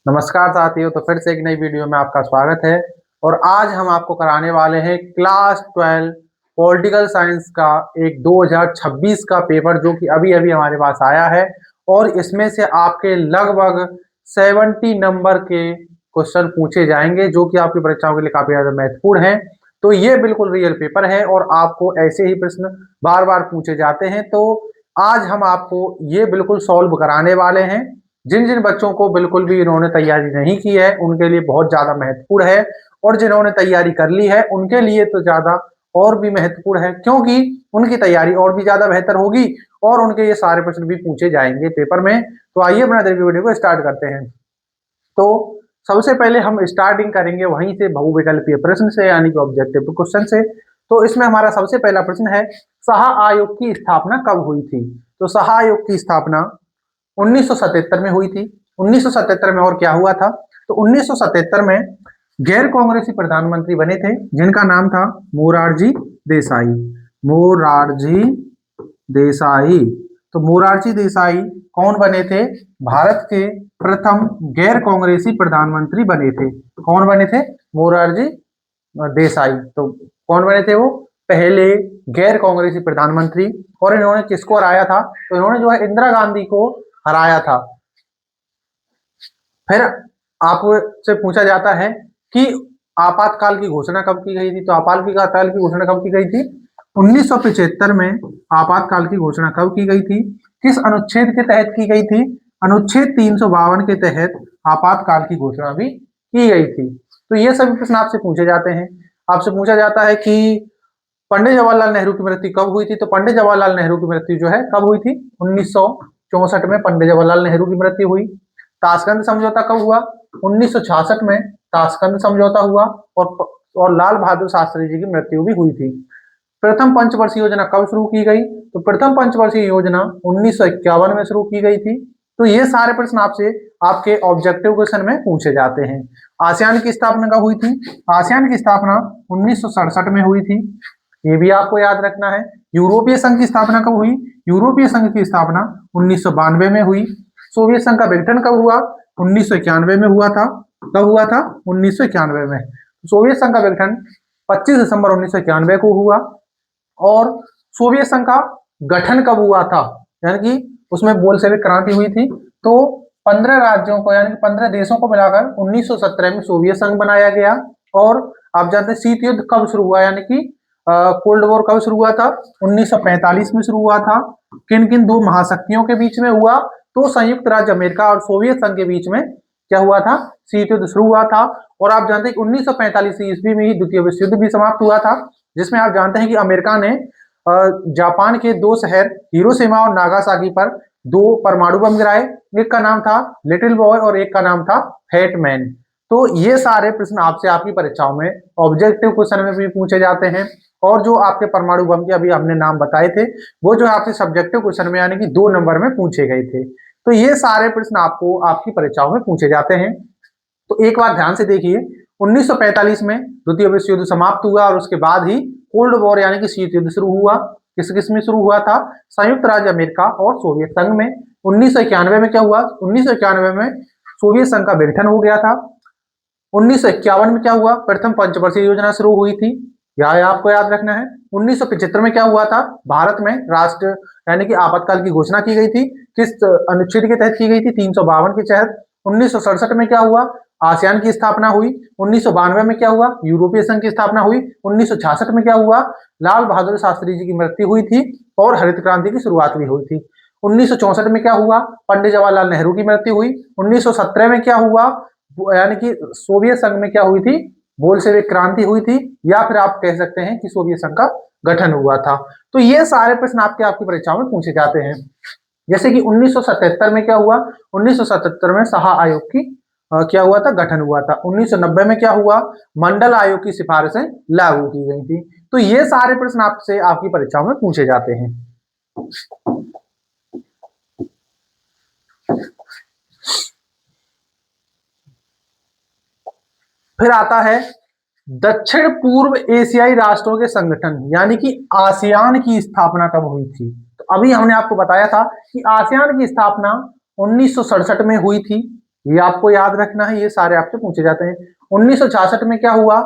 नमस्कार साथियों, तो फिर से एक नई वीडियो में आपका स्वागत है। और आज हम आपको कराने वाले हैं क्लास 12 पॉलिटिकल साइंस का एक 2026 का पेपर, जो कि अभी अभी हमारे पास आया है। और इसमें से आपके लगभग 70 नंबर के क्वेश्चन पूछे जाएंगे, जो कि आपकी परीक्षाओं के लिए काफी ज्यादा महत्वपूर्ण है। तो ये बिल्कुल रियल पेपर है और आपको ऐसे ही प्रश्न बार बार पूछे जाते हैं। तो आज हम आपको ये बिल्कुल सॉल्व कराने वाले हैं। जिन जिन बच्चों को बिल्कुल भी इन्होंने तैयारी नहीं की है उनके लिए बहुत ज्यादा महत्वपूर्ण है, और जिन्होंने तैयारी कर ली है उनके लिए तो ज्यादा और भी महत्वपूर्ण है, क्योंकि उनकी तैयारी और भी ज्यादा बेहतर होगी और उनके ये सारे प्रश्न भी पूछे जाएंगे पेपर में। तो आइए अपना वीडियो को स्टार्ट करते हैं। तो सबसे पहले हम स्टार्टिंग करेंगे वहीं से, बहुविकल्पीय प्रश्न से, यानी कि ऑब्जेक्टिव क्वेश्चन से। तो इसमें हमारा सबसे पहला प्रश्न है, साहा आयोग की स्थापना कब हुई थी? तो साहा आयोग की स्थापना 1977 में हुई थी। 1977 में और क्या हुआ था? तो 1977 में गैर कांग्रेसी प्रधानमंत्री बने थे, जिनका नाम था मोरारजी देसाई। मोरारजी देसाई। तो मोरारजी देसाई कौन बने थे? भारत के प्रथम गैर कांग्रेसी प्रधानमंत्री बने थे। कौन बने थे? मोरारजी देसाई। तो कौन बने थे वो? पहले गैर कांग्रेसी प्रधानमंत्री। और इन्होंने किसको हराया था? तो इन्होंने जो है इंदिरा गांधी को हराया था। फिर आपसे पूछा जाता है कि आपातकाल की घोषणा कब की गई थी? तो आपातकाल की घोषणा कब की गई थी? 1975 में आपातकाल की घोषणा कब की गई थी? किस अनुच्छेद के तहत की गई थी? अनुच्छेद 352 के तहत आपातकाल की घोषणा भी की गई थी। तो ये सभी प्रश्न आपसे पूछे जाते हैं। आपसे पूछा जाता है कि पंडित जवाहरलाल नेहरू की मृत्यु कब हुई थी? तो पंडित जवाहरलाल नेहरू की मृत्यु जो है कब हुई थी? 1964 में पंडित जवाहरलाल नेहरू की मृत्यु हुई। ताशकंद समझौता कब हुआ? 1966 में ताशकंद समझौता हुआ। और लाल बहादुर शास्त्री जी की मृत्यु भी हुई थी। प्रथम पंचवर्षीय योजना कब शुरू की गई? तो प्रथम पंचवर्षीय योजना 1951 में शुरू की गई थी। तो ये सारे प्रश्न आपसे आपके ऑब्जेक्टिव क्वेश्चन में पूछे जाते हैं। आसियान की स्थापना कब हुई थी? आसियान की स्थापना 1967 में हुई थी। ये भी आपको याद रखना है। यूरोपीय संघ की स्थापना कब हुई? यूरोपीय संघ की स्थापना 1992 में हुई। सोवियत संघ का विघटन कब हुआ? 1991 में हुआ था। कब हुआ था? 1991 में। सोवियत संघ का विघटन 25 दिसंबर 1991 को हुआ। और सोवियत संघ का गठन कब हुआ था? यानी कि उसमें बोल्शेविक क्रांति हुई थी। तो 15 राज्यों को, यानी कि 15 देशों को मिलाकर 1917 में सोवियत संघ बनाया गया। और आप जानते हैं शीत युद्ध कब शुरू हुआ, यानी कि कोल्ड वॉर कब शुरू हुआ था? 1945 में शुरू हुआ था। किन किन दो महाशक्तियों के बीच में हुआ? तो संयुक्त राज्य अमेरिका और सोवियत संघ के बीच में क्या हुआ था? शीत युद्ध शुरू हुआ था। और आप जानते हैं कि 1945 ईस्वी में ही द्वितीय विश्व युद्ध भी समाप्त हुआ था, जिसमें आप जानते हैं कि अमेरिका ने जापान के दो शहर हिरोशिमा और नागासाकी पर 2 परमाणु बम गिराए। एक का नाम था लिटिल बॉय और एक का नाम था फैट मैन। तो ये सारे प्रश्न आपसे आपकी परीक्षाओं में ऑब्जेक्टिव क्वेश्चन में भी पूछे जाते हैं। और जो आपके परमाणु बम के अभी हमने नाम बताए थे, वो जो आपसे सब्जेक्टिव क्वेश्चन में, यानी कि 2 नंबर में पूछे गए थे। तो ये सारे प्रश्न आपको आपकी परीक्षाओं में पूछे जाते हैं। तो एक बार ध्यान से देखिए, 1945 में द्वितीय विश्व युद्ध समाप्त हुआ और उसके बाद ही कोल्ड वॉर यानी कि शीत युद्ध शुरू हुआ। किस किस में शुरू हुआ था? संयुक्त राज्य अमेरिका और सोवियत संघ में। 1991 में क्या हुआ? 1991 में सोवियत संघ का विघटन हो गया था। 1951 में क्या हुआ? प्रथम पंचवर्षीय योजना शुरू हुई थी। यह आपको याद रखना है। 1975 में क्या हुआ था? भारत में राष्ट्र यानी कि आपातकाल की घोषणा की गई थी। किस अनुच्छेद के तहत की गई थी? 352 के तहत। 1967 में क्या हुआ? आसियान की स्थापना हुई। 1992 में क्या हुआ? यूरोपीय संघ की स्थापना हुई। 1966 में क्या हुआ? लाल बहादुर शास्त्री जी की मृत्यु हुई थी और हरित क्रांति की शुरुआत भी हुई थी। 1964 में क्या हुआ? पंडित जवाहरलाल नेहरू की मृत्यु हुई। 1917 में क्या हुआ? यानी कि सोवियत संघ में क्या हुई थी? बोल्शेविक क्रांति हुई थी, या फिर आप कह सकते हैं कि सोवियत संघ का गठन हुआ था। तो ये सारे प्रश्न आपकी परीक्षाओं में पूछे जाते हैं। जैसे कि 1977 में क्या हुआ? 1977 में साहा आयोग की क्या हुआ था? गठन हुआ था। 1990 में क्या हुआ? मंडल आयोग की सिफारिशें लागू की गई थी। तो ये सारे प्रश्न आपसे आपकी परीक्षाओं में पूछे जाते हैं। फिर आता है दक्षिण पूर्व एशियाई राष्ट्रों के संगठन यानी कि आसियान की स्थापना कब हुई थी? तो अभी हमने आपको बताया था कि आसियान की स्थापना 1967 में हुई थी। ये आपको याद रखना है, ये सारे आपसे पूछे जाते हैं। 1966 में क्या हुआ,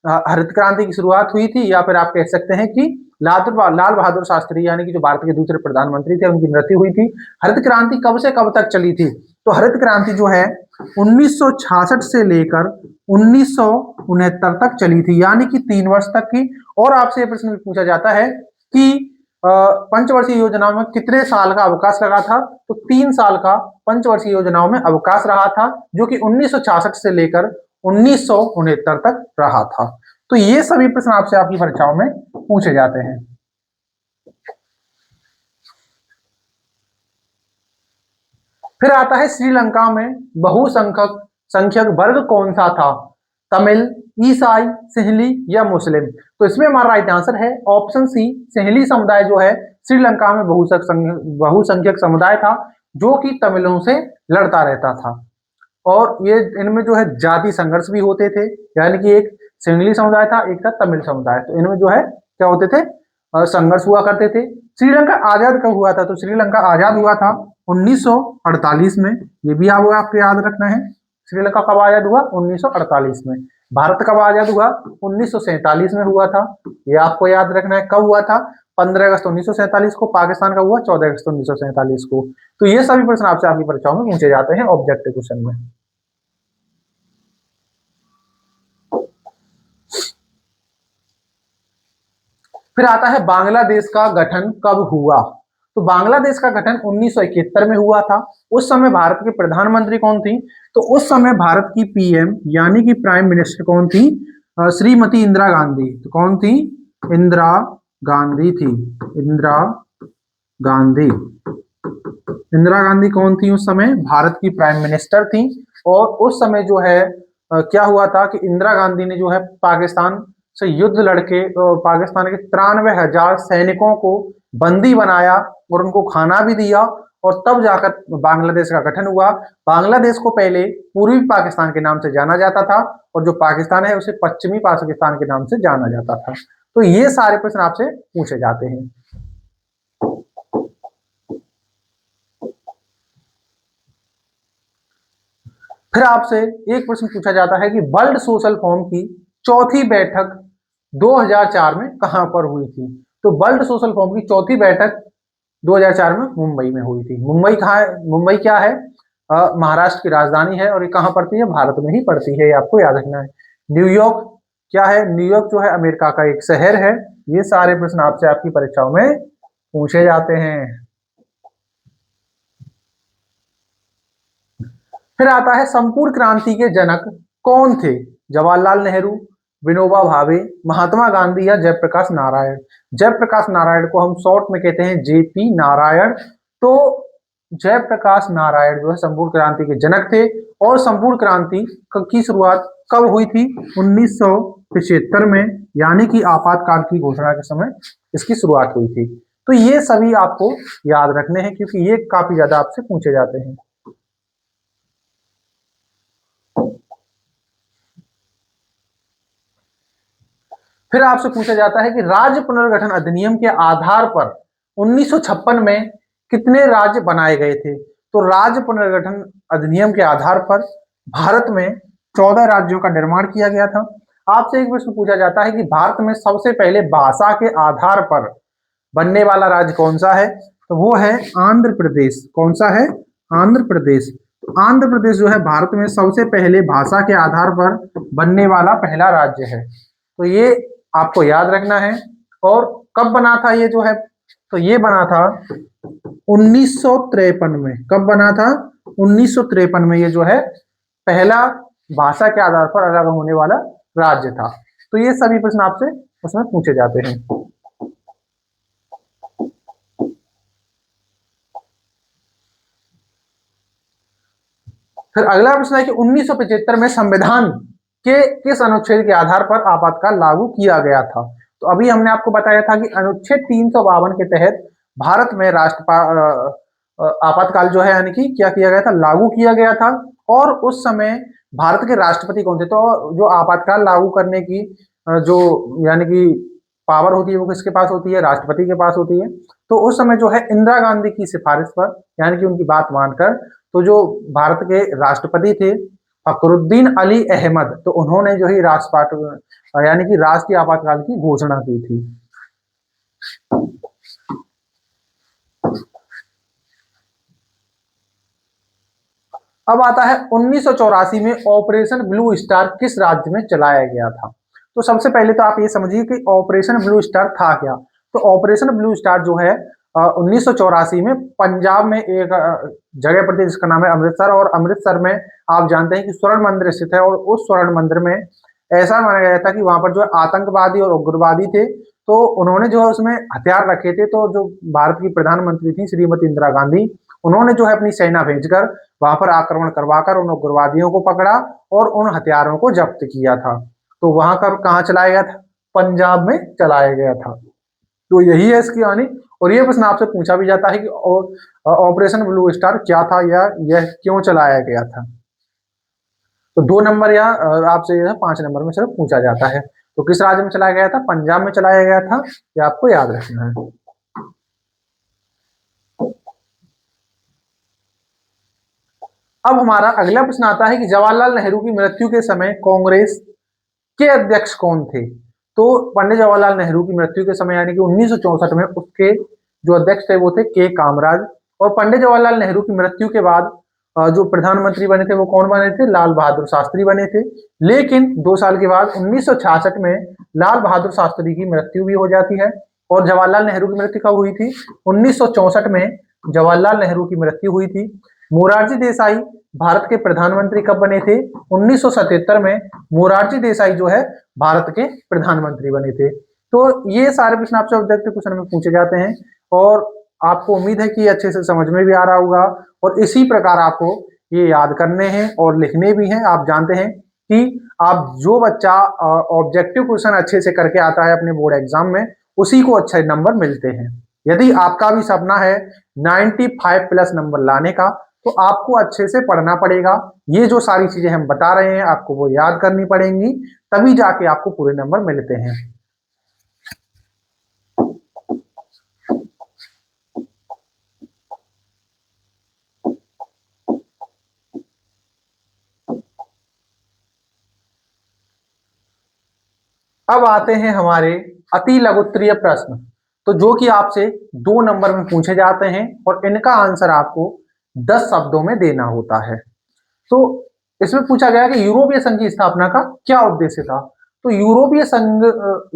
हरित क्रांति की शुरुआत हुई थी, या फिर आप कह सकते हैं कि लाल बहादुर शास्त्री यानी कि जो भारत के दूसरे प्रधानमंत्री थे उनकी मृत्यु हुई थी। हरित क्रांति कब से कब तक चली थी, तो हरित क्रांति जो है 1966 से लेकर 1969 तक चली थी, यानी कि 3 वर्ष तक की। और आपसे यह प्रश्न पूछा जाता है कि पंचवर्षीय योजनाओं में कितने साल का अवकाश लगा था, तो 3 साल का पंचवर्षीय योजनाओं में अवकाश रहा था, जो कि 1966 से लेकर 1969 तक रहा था। तो ये सभी प्रश्न आपसे आपकी परीक्षाओं में पूछे जाते हैं। फिर आता है श्रीलंका में बहुसंख्यक संख्यक वर्ग कौन सा था, तमिल, ईसाई, सिंहली या मुस्लिम। तो इसमें हमारा राइट आंसर है ऑप्शन सी, सिंहली समुदाय जो है श्रीलंका में बहुसंख्यक समुदाय था, जो कि तमिलों से लड़ता रहता था। और ये इनमें जो है जाति संघर्ष भी होते थे, यानी कि एक सिंहली समुदाय था, एक था तमिल समुदाय, तो इनमें जो है क्या होते थे, संघर्ष हुआ करते थे। श्रीलंका आजाद कब हुआ था, तो श्रीलंका आजाद हुआ था 1948 में। ये भी आपको याद रखना है, श्रीलंका कब आजाद हुआ, 1948 में। भारत कब आजाद हुआ, 1947 में हुआ था, ये आपको याद रखना है। कब हुआ था, 15 अगस्त 1947 को। पाकिस्तान का हुआ 14 अगस्त 1947 को। तो ये सभी प्रश्न आपसे आपकी परीक्षाओं में पूछे जाते हैं ऑब्जेक्टिव क्वेश्चन में। फिर आता है बांग्लादेश का गठन कब हुआ, तो बांग्लादेश का गठन 1971 में हुआ था। उस समय भारत के प्रधानमंत्री कौन थी, तो उस समय भारत की पीएम यानी कि प्राइम मिनिस्टर कौन थी, श्रीमती इंदिरा गांधी। तो कौन थी, इंदिरा गांधी थी, इंदिरा गांधी। इंदिरा गांधी कौन थी उस समय, भारत की प्राइम मिनिस्टर थी। और उस समय जो है क्या हुआ था कि इंदिरा गांधी ने जो है पाकिस्तान से युद्ध लड़के पाकिस्तान के 93,000 सैनिकों को बंदी बनाया और उनको खाना भी दिया, और तब जाकर बांग्लादेश का गठन हुआ। बांग्लादेश को पहले पूर्वी पाकिस्तान के नाम से जाना जाता था, और जो पाकिस्तान है उसे पश्चिमी पाकिस्तान के नाम से जाना जाता था। तो ये सारे प्रश्न आपसे पूछे जाते हैं। फिर आपसे एक प्रश्न पूछा जाता है कि वर्ल्ड सोशल फोरम की चौथी बैठक 2004 में कहां पर हुई थी, तो वर्ल्ड सोशल फोरम की चौथी बैठक 2004 में मुंबई में हुई थी। मुंबई कहाँ है, मुंबई क्या है, महाराष्ट्र की राजधानी है, और ये कहाँ पड़ती है, भारत में ही पड़ती है, ये आपको याद रखना है। न्यूयॉर्क क्या है, न्यूयॉर्क जो है अमेरिका का एक शहर है। ये सारे प्रश्न आपसे आपकी परीक्षाओं में पूछे जाते हैं। फिर आता है संपूर्ण क्रांति के जनक कौन थे, जवाहरलाल नेहरू, विनोबा भावे, महात्मा गांधी या जयप्रकाश नारायण। जयप्रकाश नारायण को हम शॉर्ट में कहते हैं जेपी नारायण। तो जयप्रकाश नारायण जो है संपूर्ण क्रांति के जनक थे। और संपूर्ण क्रांति की शुरुआत कब हुई थी, 1975 में, यानी कि आपातकाल की घोषणा के समय इसकी शुरुआत हुई थी। तो ये सभी आपको याद रखने हैं, क्योंकि ये काफी ज्यादा आपसे पूछे जाते हैं। फिर आपसे पूछा जाता है कि राज्य पुनर्गठन अधिनियम के आधार पर 1956 में कितने राज्य बनाए गए थे, तो राज्य पुनर्गठन अधिनियम के आधार पर भारत में 14 राज्यों का निर्माण किया गया था। आपसे एक प्रश्न पूछा जाता है कि भारत में सबसे पहले भाषा के आधार पर बनने वाला राज्य कौन सा है, तो वो है आंध्र प्रदेश। कौन सा है, आंध्र प्रदेश। आंध्र प्रदेश जो है भारत में सबसे पहले भाषा के आधार पर बनने वाला पहला राज्य है। तो ये आपको याद रखना है। और कब बना था ये जो है, तो ये बना था 1953 में। कब बना था, 1953 में ये जो है पहला भाषा के आधार पर अलग होने वाला राज्य था। तो ये सभी प्रश्न आपसे उसमें पूछे जाते हैं। फिर अगला प्रश्न है कि 1975 में संविधान के किस अनुच्छेद के आधार पर आपातकाल लागू किया गया था, तो अभी हमने आपको बताया था कि अनुच्छेद 352 के तहत भारत में आपातकाल जो है यानी कि क्या किया गया था, लागू किया गया था। और उस समय भारत के राष्ट्रपति कौन थे, तो जो आपातकाल लागू करने की जो यानी कि पावर होती है वो किसके पास होती है, राष्ट्रपति के पास होती है। तो उस समय जो है इंदिरा गांधी की सिफारिश पर यानी कि उनकी बात मानकर तो जो भारत के राष्ट्रपति थे फखरुद्दीन अली अहमद, तो उन्होंने जो ही यानी कि राष्ट्रीय आपातकाल की घोषणा की थी। अब आता है 1984 में ऑपरेशन ब्लू स्टार किस राज्य में चलाया गया था। तो सबसे पहले तो आप ये समझिए कि ऑपरेशन ब्लू स्टार था क्या। तो ऑपरेशन ब्लू स्टार जो है 1984 में पंजाब में एक जगह पड़ती है जिसका नाम है अमृतसर, और अमृतसर में आप जानते हैं कि स्वर्ण मंदिर स्थित है, और उस स्वर्ण मंदिर में ऐसा माना गया था कि वहां पर जो आतंकवादी और उग्रवादी थे, तो उन्होंने जो है उसमें हथियार रखे थे। तो जो भारत की प्रधानमंत्री थी श्रीमती इंदिरा गांधी, उन्होंने जो है अपनी सेना भेजकर वहां पर आक्रमण करवाकर उन उग्रवादियों को पकड़ा और उन हथियारों को जब्त किया था। तो वहां कर कहाँ चलाया गया था, पंजाब में चलाया गया था। तो यही है इसकी कहानी। और ये प्रश्न आपसे पूछा भी जाता है कि ऑपरेशन ब्लू स्टार क्या था या यह क्यों चलाया गया था। तो 2 नंबर या आपसे यह 5 नंबर में सिर्फ पूछा जाता है। तो किस राज्य में चलाया गया था, पंजाब में चलाया गया था, ये आपको याद रखना है। अब हमारा अगला प्रश्न आता है कि जवाहरलाल नेहरू की मृत्यु के समय कांग्रेस के अध्यक्ष कौन थे। तो पंडित जवाहरलाल नेहरू की मृत्यु के समय यानी कि 1964 में उसके जो अध्यक्ष थे वो थे के कामराज। और पंडित जवाहरलाल नेहरू की मृत्यु के बाद जो प्रधानमंत्री बने थे वो कौन बने थे, लाल बहादुर शास्त्री बने थे। लेकिन 2 साल के बाद 1966 में लाल बहादुर शास्त्री की मृत्यु भी हो जाती है। और जवाहरलाल नेहरू की मृत्यु कब हुई थी, 1964 में जवाहरलाल नेहरू की मृत्यु हुई थी। मोरारजी देसाई भारत के प्रधानमंत्री कब बने थे, 1977 में मोरारजी देसाई जो है भारत के प्रधानमंत्री बने थे। तो ये सारे प्रश्न आपसे ऑब्जेक्टिव क्वेश्चन में पूछे जाते हैं, और आपको उम्मीद है कि अच्छे से समझ में भी आ रहा होगा। और इसी प्रकार आपको ये याद करने हैं और लिखने भी हैं। आप जानते हैं कि आप जो बच्चा ऑब्जेक्टिव क्वेश्चन अच्छे से करके आता है अपने बोर्ड एग्जाम में, उसी को अच्छे नंबर मिलते हैं। यदि आपका भी सपना है 95 प्लस नंबर लाने का, तो आपको अच्छे से पढ़ना पड़ेगा। ये जो सारी चीजें हम बता रहे हैं आपको वो याद करनी पड़ेंगी, तभी जाके आपको पूरे नंबर मिलते हैं। अब आते हैं हमारे अति लघुत्तरीय प्रश्न, तो जो कि आपसे 2 नंबर में पूछे जाते हैं और इनका आंसर आपको 10 शब्दों में देना होता है। तो इसमें पूछा गया कि यूरोपीय संघ की स्थापना का क्या उद्देश्य था। तो यूरोपीय संघ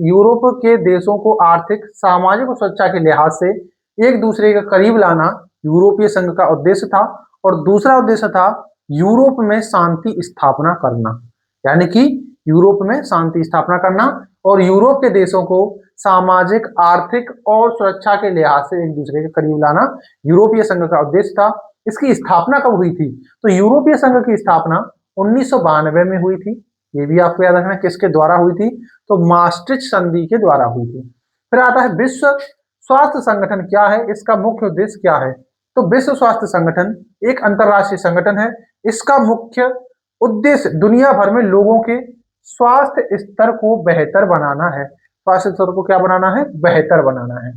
यूरोप के देशों को आर्थिक, सामाजिक और सुरक्षा के लिहाज से एक दूसरे के करीब लाना यूरोपीय संघ का उद्देश्य था। और दूसरा उद्देश्य था यूरोप में शांति स्थापना करना, यानी कि यूरोप में शांति स्थापना करना और यूरोप के देशों को सामाजिक, आर्थिक और सुरक्षा के लिहाज से एक दूसरे के करीब लाना यूरोपीय संघ का उद्देश्य था। इसकी स्थापना कब हुई थी, तो यूरोपीय संघ की स्थापना 1992 में हुई थी। ये भी आपको याद रखना किसके द्वारा हुई थी, तो maastricht संधि के द्वारा हुई थी। फिर आता है विश्व स्वास्थ्य संगठन क्या है, इसका मुख्य उद्देश्य क्या है। तो विश्व स्वास्थ्य संगठन एक अंतरराष्ट्रीय संगठन है। इसका मुख्य उद्देश्य दुनिया भर में लोगों के स्वास्थ्य स्तर को बेहतर बनाना है। स्वास्थ्य स्तर को क्या बनाना है, बेहतर बनाना है।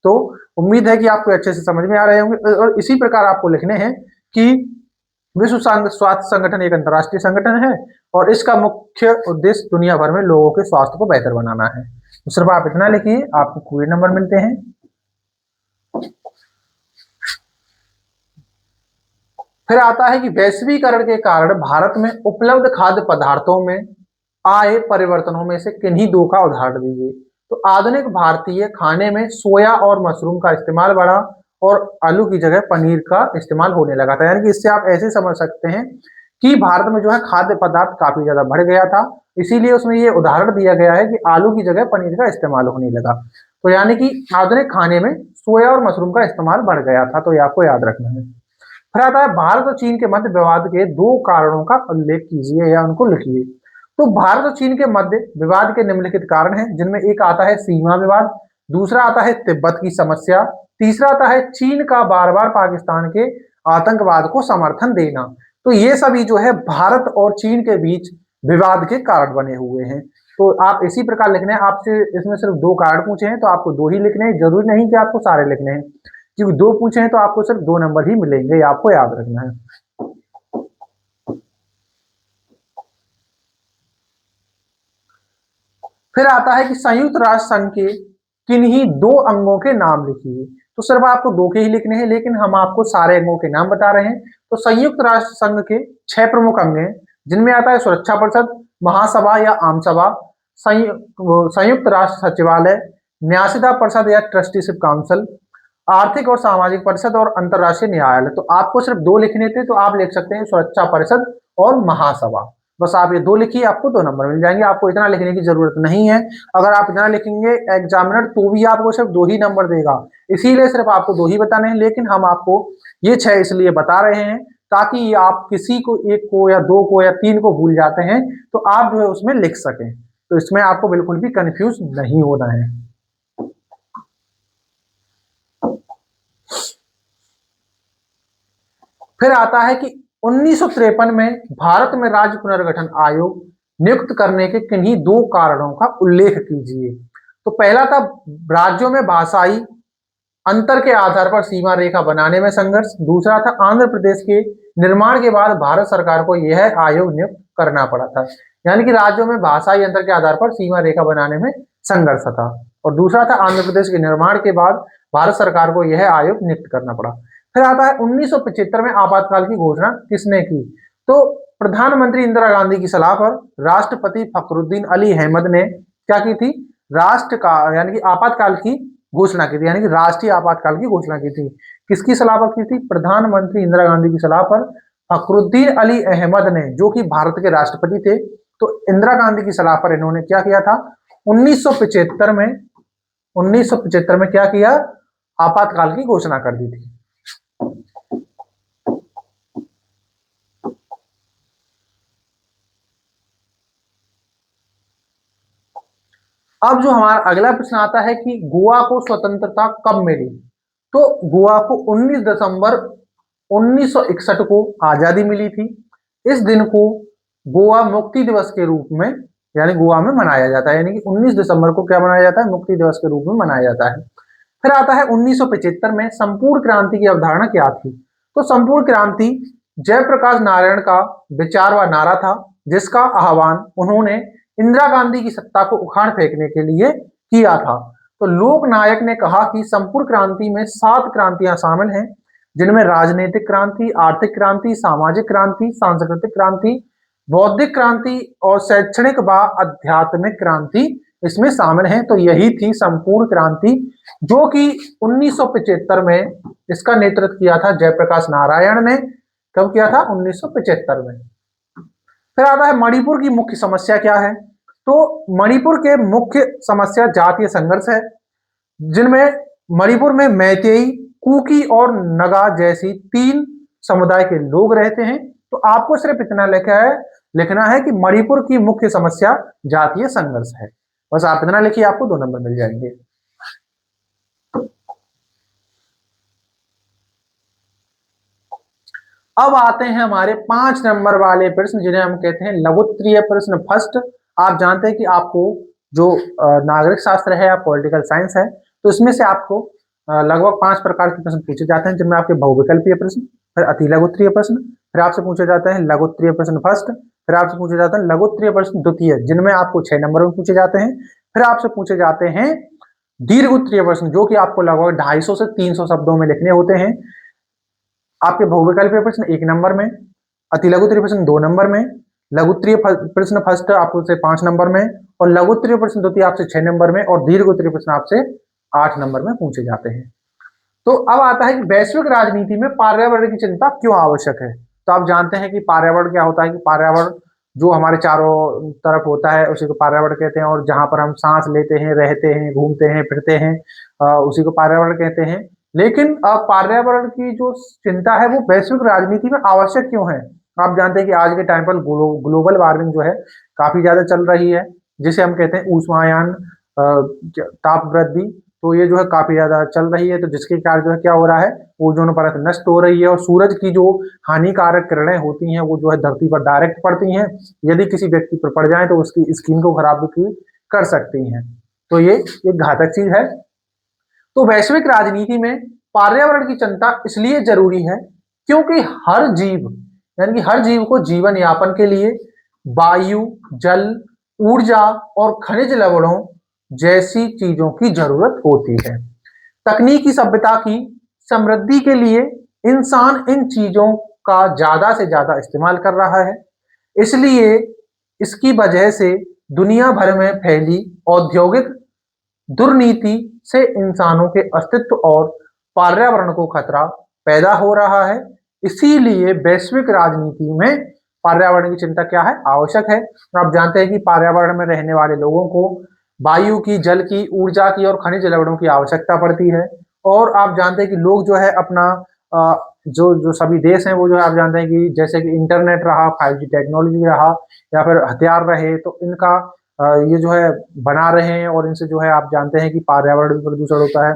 तो उम्मीद है कि आपको अच्छे से समझ में आ रहे होंगे। और इसी प्रकार आपको लिखने हैं कि विश्व स्वास्थ्य संगठन एक अंतरराष्ट्रीय संगठन है और इसका मुख्य उद्देश्य दुनिया भर में लोगों के स्वास्थ्य को बेहतर बनाना है। तो सिर्फ आप इतना लिखिए, आपको पूरे नंबर मिलते हैं। फिर आता है कि वैश्वीकरण के कारण भारत में उपलब्ध खाद्य पदार्थों में आए परिवर्तनों में से किन्हीं 2 का उदाहरण दीजिए। तो आधुनिक भारतीय खाने में सोया और मशरूम का इस्तेमाल बढ़ा और आलू की जगह पनीर का इस्तेमाल होने लगा था। यानी कि इससे आप ऐसे समझ सकते हैं कि भारत में जो है खाद्य पदार्थ काफी ज्यादा बढ़ गया था, इसीलिए उसमें ये उदाहरण दिया गया है कि आलू की जगह पनीर का इस्तेमाल होने लगा। तो यानी कि आधुनिक खाने में सोया और मशरूम का इस्तेमाल बढ़ गया था, तो ये आपको याद रखना है। फिर आता है भारत और चीन के मध्य विवाद के 2 कारणों का उल्लेख कीजिए या उनको लिखिए। तो भारत और चीन के मध्य विवाद के निम्नलिखित कारण हैं, जिनमें एक आता है सीमा विवाद, दूसरा आता है तिब्बत की समस्या, तीसरा आता है चीन का बार बार पाकिस्तान के आतंकवाद को समर्थन देना। तो ये सभी जो है भारत और चीन के बीच विवाद के कारण बने हुए हैं। तो आप इसी प्रकार लिखने हैं। आपसे इसमें सिर्फ 2 कारण पूछे हैं तो आपको 2 ही लिखने हैं, जरूरी नहीं कि आपको सारे लिखने हैं, क्योंकि 2 पूछे हैं तो आपको सिर्फ 2 नंबर ही मिलेंगे, आपको याद रखना है। फिर आता है कि संयुक्त राष्ट्र संघ के किन्हीं दो अंगों के नाम लिखिए। तो सिर्फ आपको दो के ही लिखने हैं, लेकिन हम आपको सारे अंगों के नाम बता रहे हैं। तो संयुक्त राष्ट्र संघ के 6 प्रमुख अंग हैं, जिनमें आता है सुरक्षा परिषद, महासभा या आम सभा, संयुक्त राष्ट्र सचिवालय, न्यासिता परिषद या ट्रस्टीशिप काउंसिल, आर्थिक और सामाजिक परिषद और अंतर्राष्ट्रीय न्यायालय। तो आपको सिर्फ दो लिखने थे, तो आप लिख सकते हैं सुरक्षा परिषद और महासभा। बस आप ये दो लिखिए, आपको 2 नंबर मिल जाएंगे। आपको इतना लिखने की जरूरत नहीं है। अगर आप इतना लिखेंगे एग्जामिनर तो भी आपको सिर्फ 2 ही नंबर देगा, इसीलिए सिर्फ आपको 2 ही बताने हैं। लेकिन हम आपको ये 6 इसलिए बता रहे हैं ताकि आप किसी को एक को या 2 को या 3 को भूल जाते हैं तो आप जो है उसमें लिख सकें। तो इसमें आपको बिल्कुल भी कंफ्यूज नहीं होना है। फिर आता है कि 1953 में भारत में राज्य पुनर्गठन आयोग नियुक्त करने के किन्हीं 2 कारणों का उल्लेख कीजिए। तो पहला था राज्यों में भाषाई अंतर के आधार पर सीमा रेखा बनाने में संघर्ष। दूसरा था आंध्र प्रदेश के निर्माण के बाद भारत सरकार को यह आयोग नियुक्त करना पड़ा था। यानी कि राज्यों में भाषाई अंतर के आधार पर सीमा रेखा बनाने में संघर्ष था। और दूसरा था आंध्र प्रदेश के निर्माण के बाद भारत सरकार को यह आयोग नियुक्त करना पड़ा। फिर आता है 1975 में आपातकाल की घोषणा किसने की। तो प्रधानमंत्री इंदिरा गांधी की सलाह पर राष्ट्रपति फखरुद्दीन अली अहमद ने क्या की थी, राष्ट्र का यानी कि आपातकाल की घोषणा की थी, यानी कि राष्ट्रीय आपातकाल की घोषणा की थी। किसकी सलाह पर की थी, प्रधानमंत्री इंदिरा गांधी की सलाह पर फखरुद्दीन अली अहमद ने, जो कि भारत के राष्ट्रपति थे। तो इंदिरा गांधी की सलाह पर इन्होंने क्या किया था, 1975 में क्या किया, आपातकाल की घोषणा कर दी थी। अब जो हमारा अगला प्रश्न आता है कि गोवा को स्वतंत्रता कब मिली। तो गोवा को 19 दिसंबर 1961 को आजादी मिली थी। इस दिन को गोवा मुक्ति दिवस के रूप में यानी गोवा में मनाया जाता है, यानी कि 19 दिसंबर को क्या मनाया जाता है, मुक्ति दिवस के रूप में मनाया जाता है। फिर आता है 1975 में संपूर्ण क्रांति की अवधारणा क्या थी। तो संपूर्ण क्रांति जयप्रकाश नारायण का विचार व नारा था, जिसका आह्वान उन्होंने इंदिरा गांधी की सत्ता को उखाड़ फेंकने के लिए किया था। तो लोकनायक ने कहा कि संपूर्ण क्रांति में 7 क्रांतियां शामिल हैं, जिनमें राजनीतिक क्रांति, आर्थिक क्रांति, सामाजिक क्रांति, सांस्कृतिक क्रांति, बौद्धिक क्रांति और शैक्षणिक व आध्यात्मिक क्रांति इसमें शामिल हैं। तो यही थी संपूर्ण क्रांति, जो कि 1975 में इसका नेतृत्व किया था जयप्रकाश नारायण ने। कब किया था, 1975 में। फिर आता है मणिपुर की मुख्य समस्या क्या है। तो मणिपुर के मुख्य समस्या जातीय संघर्ष है, जिनमें मणिपुर में मैतेई, कुकी और नगा जैसी 3 समुदाय के लोग रहते हैं। तो आपको सिर्फ इतना लिखना है कि मणिपुर की मुख्य समस्या जातीय संघर्ष है। बस आप इतना लिखिए, आपको 2 नंबर मिल जाएंगे। अब आते हैं हमारे 5 नंबर वाले प्रश्न, जिन्हें हम कहते हैं लघुत्तरीय प्रश्न फर्स्ट। आप जानते हैं कि आपको जो नागरिक शास्त्र है या पॉलिटिकल साइंस है, तो इसमें से आपको लगभग 5 प्रकार के प्रश्न पूछे जाते हैं, जिनमें आपके बहुविकल्पीय प्रश्न, फिर अति लघुत्तरीय प्रश्न, फिर आपसे पूछे जाते हैं लघुत्तरीय प्रश्न फर्स्ट, फिर आपसे पूछे जाते हैं लघुत्तरीय प्रश्न द्वितीय, जिनमें आपको 6 नंबर में पूछे जाते हैं। फिर आपसे पूछे जाते हैं दीर्घोत्तरीय प्रश्न, जो कि आपको लगभग 250 से 300 शब्दों में लिखने होते हैं। आपके बहुविकल्पीय प्रश्न 1 नंबर में, अति लघुत्तरीय प्रश्न 2 नंबर में, लघुत्तरीय प्रश्न फर्स्ट आपसे 5 नंबर में, और लघुत्तरीय प्रश्न द्वितीय आपसे 6 नंबर में, और दीर्घोत्तरीय प्रश्न आपसे 8 नंबर में पूछे जाते हैं। तो अब आता है कि वैश्विक राजनीति में पर्यावरण की चिंता क्यों आवश्यक है। तो आप जानते हैं कि पर्यावरण क्या होता है, कि पर्यावरण जो हमारे चारों तरफ होता है उसी को पर्यावरण कहते हैं, और जहां पर हम सांस लेते हैं, रहते हैं, घूमते हैं, फिरते हैं, उसी को पर्यावरण कहते हैं। लेकिन पर्यावरण की जो चिंता है वो वैश्विक राजनीति में आवश्यक क्यों है। आप जानते हैं कि आज के टाइम पर ग्लोबल वार्मिंग जो है काफी ज्यादा चल रही है, जिसे हम कहते हैं ऊष्मायन, ताप वृद्धि। तो ये जो है काफी ज्यादा चल रही है, तो जिसके कारण जो है क्या हो रहा है, ओजोन परत नष्ट हो रही है, और सूरज की जो हानिकारक किरणें होती हैं वो जो है धरती पर डायरेक्ट पड़ती हैं। यदि किसी व्यक्ति पर पड़ जाए तो उसकी स्किन को खराब भी कर सकती हैं। तो ये एक घातक चीज है। तो वैश्विक राजनीति में पर्यावरण की चिंता इसलिए जरूरी है क्योंकि हर जीव यानी कि हर जीव को जीवन यापन के लिए वायु, जल, ऊर्जा और खनिज लवणों जैसी चीजों की जरूरत होती है। तकनीकी सभ्यता की समृद्धि के लिए इंसान इन चीजों का ज्यादा से ज्यादा इस्तेमाल कर रहा है। इसलिए इसकी वजह से दुनिया भर में फैली औद्योगिक दुर्नीति से इंसानों के अस्तित्व और पर्यावरण को खतरा पैदा हो रहा है। इसीलिए वैश्विक राजनीति में पर्यावरण की चिंता क्या है, आवश्यक है। आप जानते हैं कि पर्यावरण में रहने वाले लोगों को वायु की, जल की, ऊर्जा की और खनिज लवणों की आवश्यकता पड़ती है। और आप जानते हैं कि लोग जो है अपना जो जो सभी देश हैं वो जो है आप जानते हैं कि जैसे कि इंटरनेट रहा, 5G टेक्नोलॉजी रहा या फिर हथियार रहे, तो इनका ये जो है बना रहे हैं और इनसे जो है आप जानते हैं कि पर्यावरण भी प्रदूषण होता है।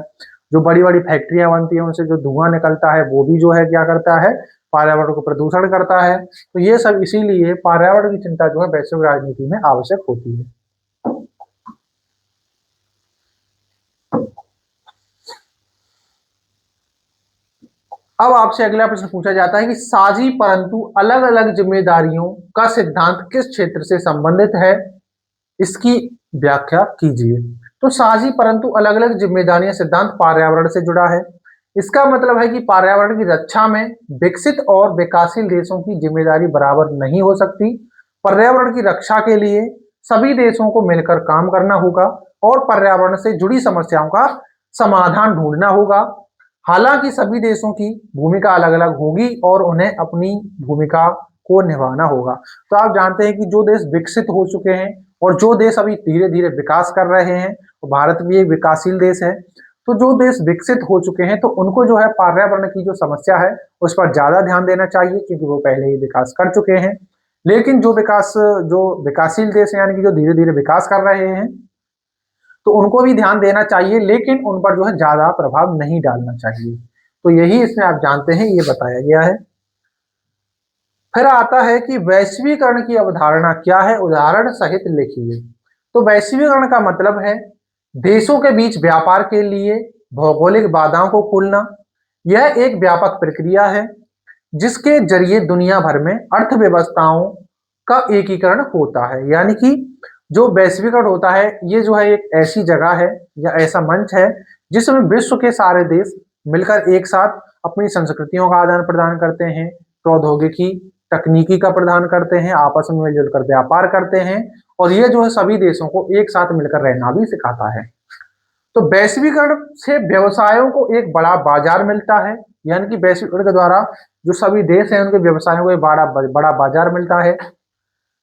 जो बड़ी बड़ी फैक्ट्रियां बनती हैं उनसे जो धुआं निकलता है वो भी जो है क्या करता है, पर्यावरण को प्रदूषण करता है। तो ये सब इसीलिए पर्यावरण की चिंता जो है वैश्विक राजनीति में आवश्यक होती है। अब आपसे अगला प्रश्न पूछा जाता है कि साझी परंतु अलग अलग जिम्मेदारियों का सिद्धांत किस क्षेत्र से संबंधित है, इसकी व्याख्या कीजिए। तो साझी परंतु अलग अलग जिम्मेदारियां सिद्धांत पर्यावरण से जुड़ा है। इसका मतलब है कि पर्यावरण की रक्षा में विकसित और विकासशील देशों की जिम्मेदारी बराबर नहीं हो सकती। पर्यावरण की रक्षा के लिए सभी देशों को मिलकर काम करना होगा और पर्यावरण से जुड़ी समस्याओं का समाधान ढूंढना होगा। हालांकि सभी देशों की भूमिका अलग अलग होगी और उन्हें अपनी भूमिका को निभाना होगा। तो आप जानते हैं कि जो देश विकसित हो चुके हैं और जो देश अभी धीरे धीरे विकास कर रहे हैं, तो भारत भी एक विकासशील देश है। तो जो देश विकसित हो चुके हैं तो उनको जो है पर्यावरण की जो समस्या है उस पर ज्यादा ध्यान देना चाहिए, क्योंकि वो पहले ही विकास कर चुके हैं। लेकिन जो विकासशील देश है यानी कि जो धीरे धीरे विकास कर रहे हैं, तो उनको भी ध्यान देना चाहिए, लेकिन उन पर जो है ज्यादा प्रभाव नहीं डालना चाहिए। तो यही इसमें आप जानते हैं ये बताया गया है। फिर आता है कि वैश्वीकरण की अवधारणा क्या है, उदाहरण सहित लिखिए। तो वैश्वीकरण का मतलब है देशों के बीच व्यापार के लिए भौगोलिक बाधाओं को खोलना। यह एक व्यापक प्रक्रिया है जिसके जरिए दुनिया भर में अर्थव्यवस्थाओं का एकीकरण होता है। यानी कि जो वैश्वीकरण होता है ये जो है एक ऐसी जगह है या ऐसा मंच है जिसमें विश्व के सारे देश मिलकर एक साथ अपनी संस्कृतियों का आदान प्रदान करते हैं, प्रौद्योगिकी तकनीकी का प्रदान करते हैं, आपस में मिलजुल कर व्यापार करते हैं और ये जो है सभी देशों को एक साथ मिलकर रहना भी सिखाता है। तो वैश्वीकरण से व्यवसायों को एक बड़ा बाजार मिलता है। यानी कि वैश्वीकरण के द्वारा जो सभी देश हैं उनके व्यवसायों को एक बड़ा बड़ा बाजार मिलता है।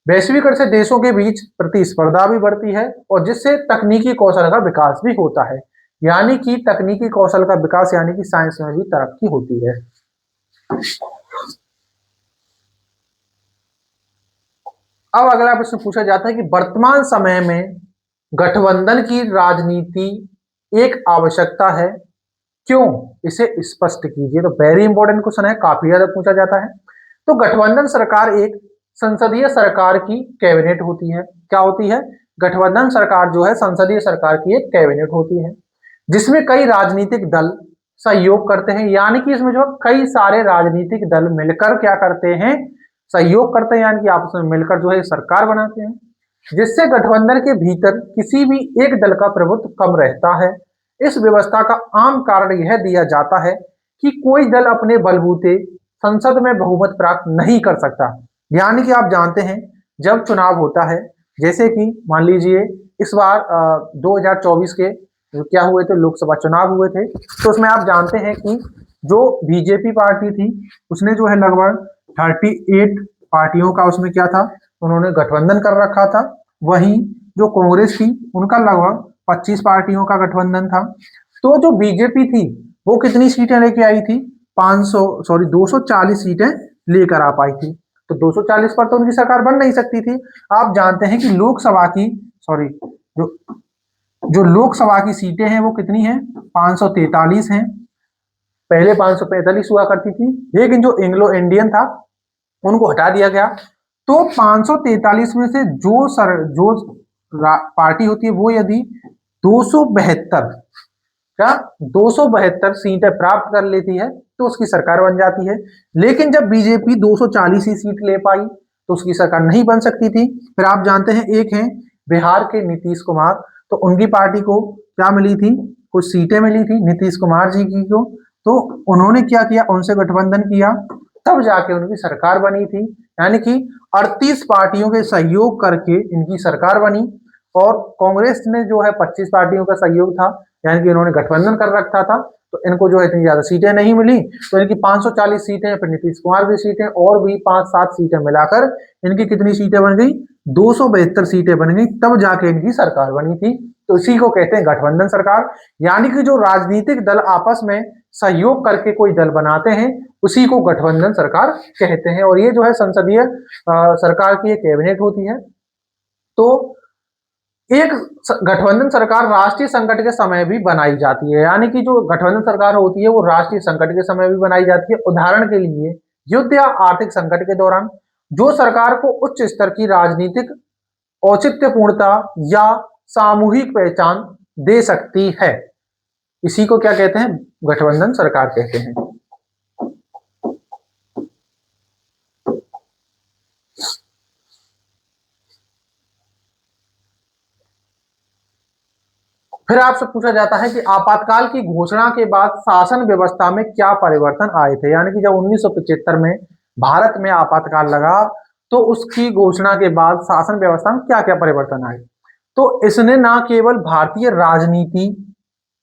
वैश्वीकरण से देशों के बीच प्रतिस्पर्धा भी बढ़ती है और जिससे तकनीकी कौशल का विकास भी होता है। यानी कि तकनीकी कौशल का विकास यानी कि साइंस में भी तरक्की होती है। अब अगला प्रश्न पूछा जाता है कि वर्तमान समय में गठबंधन की राजनीति एक आवश्यकता है, क्यों, इसे स्पष्ट कीजिए। तो वेरी इंपॉर्टेंट क्वेश्चन है, काफी ज्यादा पूछा जाता है। तो गठबंधन सरकार एक संसदीय सरकार की कैबिनेट होती है। क्या होती है? गठबंधन सरकार जो है संसदीय सरकार की एक कैबिनेट होती है जिसमें कई राजनीतिक दल सहयोग करते हैं। यानी कि इसमें जो कई सारे राजनीतिक दल मिलकर क्या करते हैं, सहयोग करते हैं, यानी कि आपस में मिलकर जो है सरकार बनाते हैं, जिससे गठबंधन के भीतर किसी भी एक दल का प्रभुत्व कम रहता है। इस व्यवस्था का आम कारण यह दिया जाता है कि कोई दल अपने बलबूते संसद में बहुमत प्राप्त नहीं कर सकता। यानी कि आप जानते हैं जब चुनाव होता है, जैसे कि मान लीजिए इस बार 2024 के क्या हुए थे, लोकसभा चुनाव हुए थे, तो उसमें आप जानते हैं कि जो बीजेपी पार्टी थी उसने जो है लगभग 38 पार्टियों का उसमें क्या था, उन्होंने गठबंधन कर रखा था। वहीं जो कांग्रेस थी उनका लगभग 25 पार्टियों का गठबंधन था। तो जो बीजेपी थी वो कितनी सीटें लेके आई थी, 240 सीटें लेकर आ पाई थी। तो 240 पर तो उनकी सरकार बन नहीं सकती थी। आप जानते हैं कि लोकसभा की सॉरी जो जो लोकसभा की सीटें हैं वो कितनी हैं, 543 हैं। पहले 545 हुआ करती थी, लेकिन जो एंग्लो इंडियन था उनको हटा दिया गया। तो 543 में से जो पार्टी होती है वो यदि 272 क्या 272 सीटें प्राप्त कर लेती है तो उसकी सरकार बन जाती है। लेकिन जब बीजेपी 240 ही सीट ले पाई तो उसकी सरकार नहीं बन सकती थी। फिर आप जानते हैं एक है बिहार के नीतीश कुमार, तो उनकी पार्टी को क्या मिली थी, कुछ सीटें मिली थी नीतीश कुमार जी की को। तो उन्होंने क्या किया, उनसे गठबंधन किया, तब जाके उनकी सरकार बनी थी। यानी कि 38 पार्टियों के सहयोग करके इनकी सरकार बनी, और कांग्रेस ने जो है 25 पार्टियों का सहयोग था, यानी कि इन्होंने गठबंधन कर रखा था। तो इनको जो है इतनी ज्यादा सीटें नहीं मिली, तो इनकी 540 सीटें, फिर नीतीश कुमार की सीटें और भी 5-7 सीटें मिलाकर इनकी कितनी सीटें बन गई, 272 सीटें बन गई, तब जाके इनकी सरकार बनी थी। तो इसी को कहते हैं गठबंधन सरकार। यानी कि जो राजनीतिक दल आपस में सहयोग करके कोई दल बनाते हैं, उसी को गठबंधन सरकार कहते हैं। और ये जो है संसदीय सरकार की एक कैबिनेट होती है। तो एक गठबंधन सरकार राष्ट्रीय संकट के समय भी बनाई जाती है, यानी कि जो गठबंधन सरकार होती है वो राष्ट्रीय संकट के समय भी बनाई जाती है। उदाहरण के लिए युद्ध या आर्थिक संकट के दौरान जो सरकार को उच्च स्तर की राजनीतिक औचित्यपूर्णता या सामूहिक पहचान दे सकती है, इसी को क्या कहते हैं, गठबंधन सरकार कहते हैं। फिर आपसे पूछा जाता है कि आपातकाल की घोषणा के बाद शासन व्यवस्था में क्या परिवर्तन आए थे। यानी कि जब 1975 में भारत में आपातकाल लगा, तो उसकी घोषणा के बाद शासन व्यवस्था में क्या क्या परिवर्तन आए। तो इसने ना केवल भारतीय राजनीति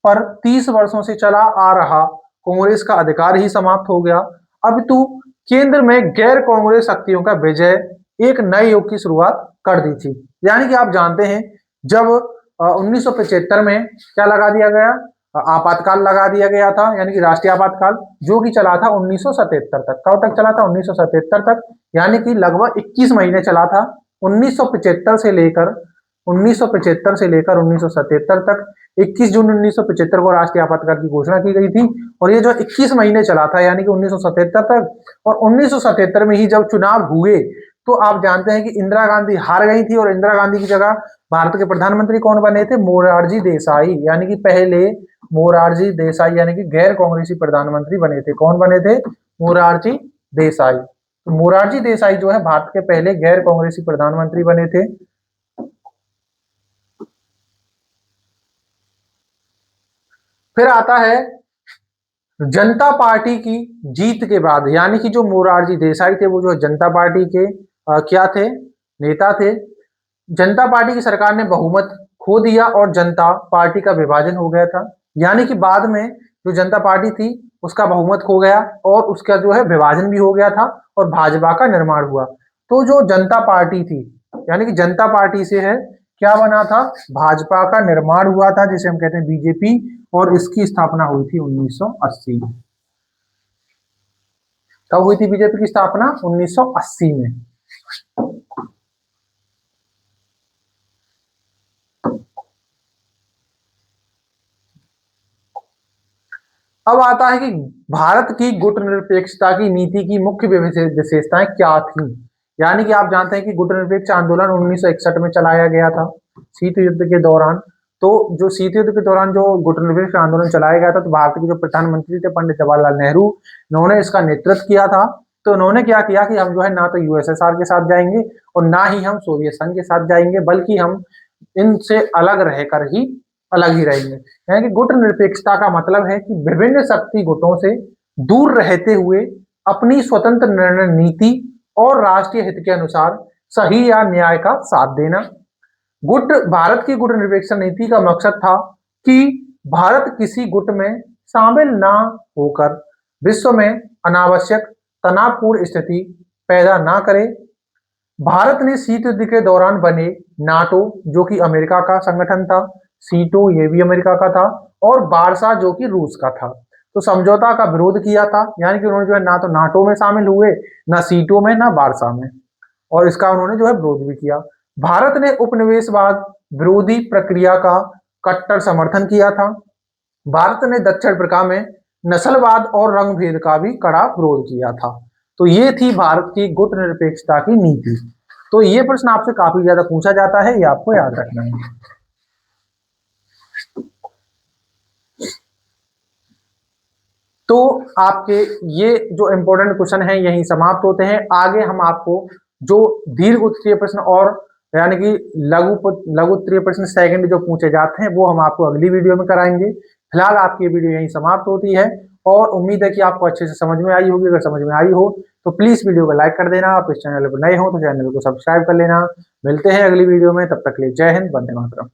पर 30 वर्षों से चला आ रहा कांग्रेस का अधिकार ही समाप्त हो गया, अब तो केंद्र में गैर कांग्रेस शक्तियों का विजय एक नए युग की शुरुआत कर दी थी। यानी कि आप जानते हैं, जब 1975 में क्या लगा दिया गया, आपातकाल लगा दिया गया था, यानी कि राष्ट्रीय आपातकाल, जो कि चला था 1977 तक। कब तक चला था, 1977 तक, यानी कि लगभग 21 महीने चला था। 1975 से लेकर 1977 तक, 21 जून 1975 को राष्ट्रीय आपातकाल की घोषणा की गई थी। और ये जो 21 महीने चला था, यानी कि 1977 तक, और 1977 में ही जब चुनाव हुए, तो आप जानते हैं कि इंदिरा गांधी हार गई थी, और इंदिरा गांधी की जगह भारत के प्रधानमंत्री कौन बने थे, मोरारजी देसाई। यानी कि पहले मोरारजी देसाई, यानी कि गैर कांग्रेसी प्रधानमंत्री बने थे। कौन बने थे, मोरारजी देसाई। तो मोरारजी देसाई जो है भारत के पहले गैर कांग्रेसी प्रधानमंत्री बने थे। फिर आता है जनता पार्टी की जीत के बाद, यानी कि जो मोरारजी देसाई थे वो जो जनता पार्टी के क्या थे, नेता थे। जनता पार्टी की सरकार ने बहुमत खो दिया और जनता पार्टी का विभाजन हो गया था। यानी कि बाद में जो जनता पार्टी थी उसका बहुमत खो गया और उसका जो है विभाजन भी हो गया था, और भाजपा का निर्माण हुआ। तो जो जनता पार्टी थी, यानी कि जनता पार्टी से है क्या बना था, भाजपा का निर्माण हुआ था, जिसे हम कहते हैं बीजेपी, और इसकी स्थापना हुई थी 1980 में। कब हुई थी बीजेपी की स्थापना, 1980 में। अब आता है कि भारत की गुटनिरपेक्षता की नीति की मुख्य विशेषताएं क्या थी। यानी कि आप जानते हैं कि गुटनिरपेक्ष आंदोलन 1961 में चलाया गया था शीत युद्ध के दौरान। तो जो शीत युद्ध के दौरान जो गुटनिरपेक्ष आंदोलन चलाया गया था, तो भारत के जो प्रधानमंत्री थे पंडित जवाहरलाल नेहरू, इन्होंने इसका नेतृत्व किया था। तो इन्होंने क्या किया कि हम जो है ना तो यूएसएसआर के साथ जाएंगे और ना ही हम सोवियत संघ के साथ जाएंगे, बल्कि हम इनसे अलग रहकर ही अलग ही रहेंगे। यानी कि गुट निरपेक्षता का मतलब है कि विभिन्न शक्ति गुटों से दूर रहते हुए अपनी स्वतंत्र निर्णय नीति और राष्ट्रीय हित के अनुसार सही या न्याय का साथ देना। गुट भारत की गुट निरपेक्ष नीति का मकसद था कि भारत किसी गुट में शामिल ना होकर विश्व में अनावश्यक तनावपूर्ण स्थिति पैदा ना करे। भारत ने शीत युद्ध के दौरान बने नाटो, जो कि अमेरिका का संगठन था, सीटो ये भी अमेरिका का था, और बारसा जो कि रूस का था, तो समझौता का विरोध किया था। यानी कि उन्होंने जो है ना तो नाटो में शामिल हुए, ना सीटो में, ना बारसा में, और इसका उन्होंने जो है विरोध भी किया। भारत ने उपनिवेशवाद विरोधी प्रक्रिया का कट्टर समर्थन किया था। भारत ने दक्षिण अफ्रीका में नस्लवाद और रंग भेद का भी कड़ा विरोध किया था। तो ये थी भारत की गुट निरपेक्षता की नीति। तो ये प्रश्न आपसे काफी ज्यादा पूछा जाता है, ये आपको याद रखना है। तो आपके ये जो इंपॉर्टेंट क्वेश्चन है यही समाप्त होते हैं। आगे हम आपको जो दीर्घ उत्तरीय प्रश्न और यानी कि लघु उत्तरीय प्रश्न सेकंड जो पूछे जाते हैं वो हम आपको अगली वीडियो में कराएंगे। फिलहाल आपकी वीडियो यहीं समाप्त होती है और उम्मीद है कि आपको अच्छे से समझ में आई होगी। अगर समझ में आई हो तो प्लीज वीडियो को लाइक कर देना। आप इस चैनल पर नए हो तो चैनल को सब्सक्राइब कर लेना। मिलते हैं अगली वीडियो में, तब तक के लिए जय हिंद, वंदे मातरम।